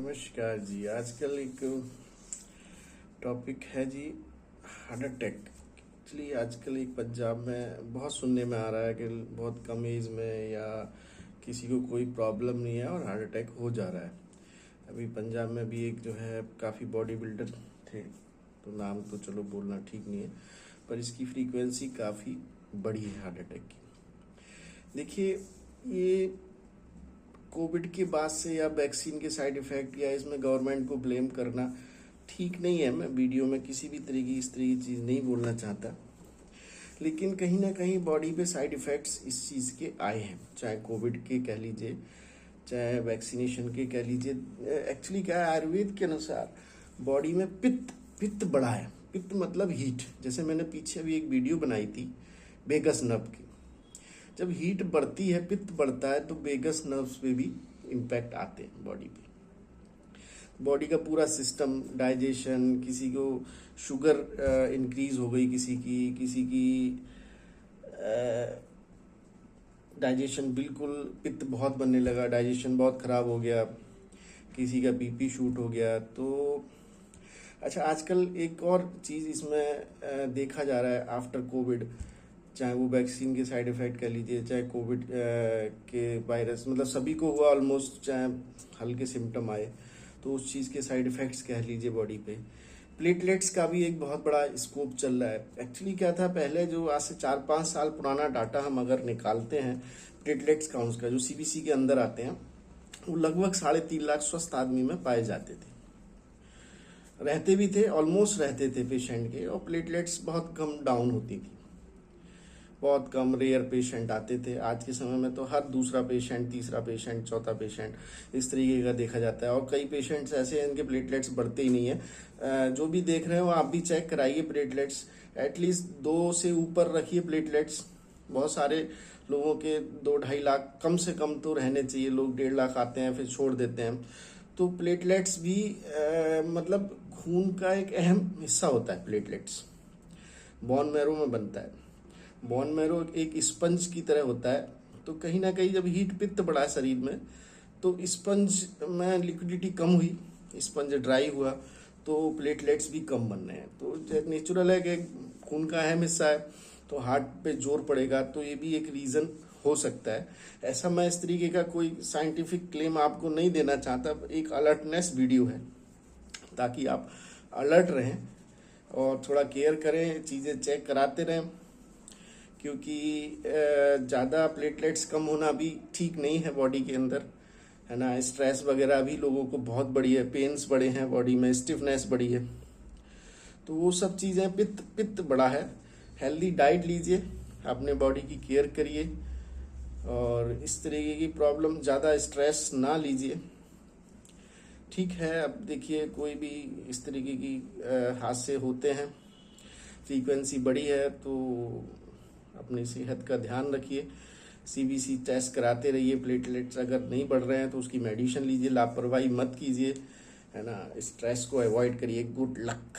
नमस्कार जी। आजकल एक टॉपिक है जी, हार्ट अटैक। एक्चुअली आजकल एक पंजाब में बहुत सुनने में आ रहा है कि बहुत कम एज में या किसी को कोई प्रॉब्लम नहीं है और हार्ट अटैक हो जा रहा है। अभी पंजाब में भी एक जो है काफ़ी बॉडी बिल्डर थे, तो नाम तो चलो बोलना ठीक नहीं है, पर इसकी फ्रीक्वेंसी काफ़ी बड़ी है हार्ट अटैक की। देखिए, ये कोविड के बाद से या वैक्सीन के साइड इफ़ेक्ट या इसमें गवर्नमेंट को ब्लेम करना ठीक नहीं है। मैं वीडियो में किसी भी तरह की इस तरह की चीज़ नहीं बोलना चाहता, लेकिन कहीं ना कहीं बॉडी पे साइड इफ़ेक्ट्स इस चीज़ के आए हैं, चाहे कोविड के कह लीजिए, चाहे वैक्सीनेशन के कह लीजिए। एक्चुअली क्या है, आयुर्वेद के अनुसार बॉडी में पित्त पित्त बढ़ा है। पित्त मतलब हीट। जैसे मैंने पीछे भी एक वीडियो बनाई थी वेगस नर्व की। जब हीट बढ़ती है, पित्त बढ़ता है, तो वेगस नर्व्स पे भी इम्पैक्ट आते हैं बॉडी पे। बॉडी का पूरा सिस्टम, डाइजेशन, किसी को शुगर इंक्रीज हो गई, किसी की डाइजेशन बिल्कुल, पित्त बहुत बनने लगा, डाइजेशन बहुत खराब हो गया, किसी का बीपी शूट हो गया। तो अच्छा, आजकल एक और चीज़ इसमें देखा जा रहा है आफ्टर कोविड, चाहे वो वैक्सीन के साइड इफ़ेक्ट कह लीजिए, चाहे कोविड के वायरस, मतलब सभी को हुआ ऑलमोस्ट, चाहे हल्के सिम्टम आए, तो उस चीज़ के साइड इफ़ेक्ट्स कह लीजिए बॉडी पे। प्लेटलेट्स का भी एक बहुत बड़ा स्कोप चल रहा है। एक्चुअली क्या था, पहले जो आज से 4-5 साल पुराना डाटा हम अगर निकालते हैं प्लेटलेट्स काउंट्स का, जो सीबीसी के अंदर आते हैं, वो लगभग 3.5 लाख स्वस्थ आदमी में पाए जाते थे, रहते भी थे, ऑलमोस्ट रहते थे पेशेंट के, और प्लेटलेट्स बहुत कम डाउन होती थी, बहुत कम रेयर पेशेंट आते थे। आज के समय में तो हर दूसरा पेशेंट, तीसरा पेशेंट, चौथा पेशेंट इस तरीके का देखा जाता है, और कई पेशेंट्स ऐसे हैं इनके प्लेटलेट्स बढ़ते ही नहीं है। जो भी देख रहे हो आप भी चेक कराइए प्लेटलेट्स, एटलीस्ट 2 से ऊपर रखिए प्लेटलेट्स। बहुत सारे लोगों के 2-2.5 लाख कम से कम तो रहने चाहिए। लोग 1.5 लाख आते हैं फिर छोड़ देते हैं। तो प्लेटलेट्स भी मतलब खून का एक अहम हिस्सा होता है। प्लेटलेट्स बोन मैरो में बनता है। बोन मैरो एक स्पंज की तरह होता है, तो कहीं ना कहीं जब हीट, पित्त बढ़ा शरीर में, तो स्पंज में लिक्विडिटी कम हुई, स्पंज ड्राई हुआ, तो प्लेटलेट्स भी कम बन रहे हैं। तो नेचुरल है कि खून का अहम हिस्सा है, तो हार्ट पे जोर पड़ेगा, तो ये भी एक रीज़न हो सकता है। ऐसा मैं इस तरीके का कोई साइंटिफिक क्लेम आपको नहीं देना चाहता, एक अलर्टनेस वीडियो है, ताकि आप अलर्ट रहें और थोड़ा केयर करें, चीज़ें चेक कराते रहें, क्योंकि ज़्यादा प्लेटलेट्स कम होना भी ठीक नहीं है बॉडी के अंदर, है ना। स्ट्रेस वगैरह भी लोगों को बहुत बड़ी है, पेन्स बड़े हैं बॉडी में, स्टिफनेस बड़ी है, तो वो सब चीज़ें, पित्त पित्त बड़ा है। हेल्दी डाइट लीजिए, अपने बॉडी की केयर करिए, और इस तरीके की प्रॉब्लम, ज़्यादा स्ट्रेस ना लीजिए, ठीक है। अब देखिए, कोई भी इस तरीके की हादसे होते हैं, फ्रीक्वेंसी बड़ी है, तो अपनी सेहत का ध्यान रखिए, सीबीसी टेस्ट कराते रहिए। प्लेटलेट्स अगर नहीं बढ़ रहे हैं तो उसकी मेडिसिन लीजिए, लापरवाही मत कीजिए, है ना। स्ट्रेस को अवॉइड करिए। Good luck.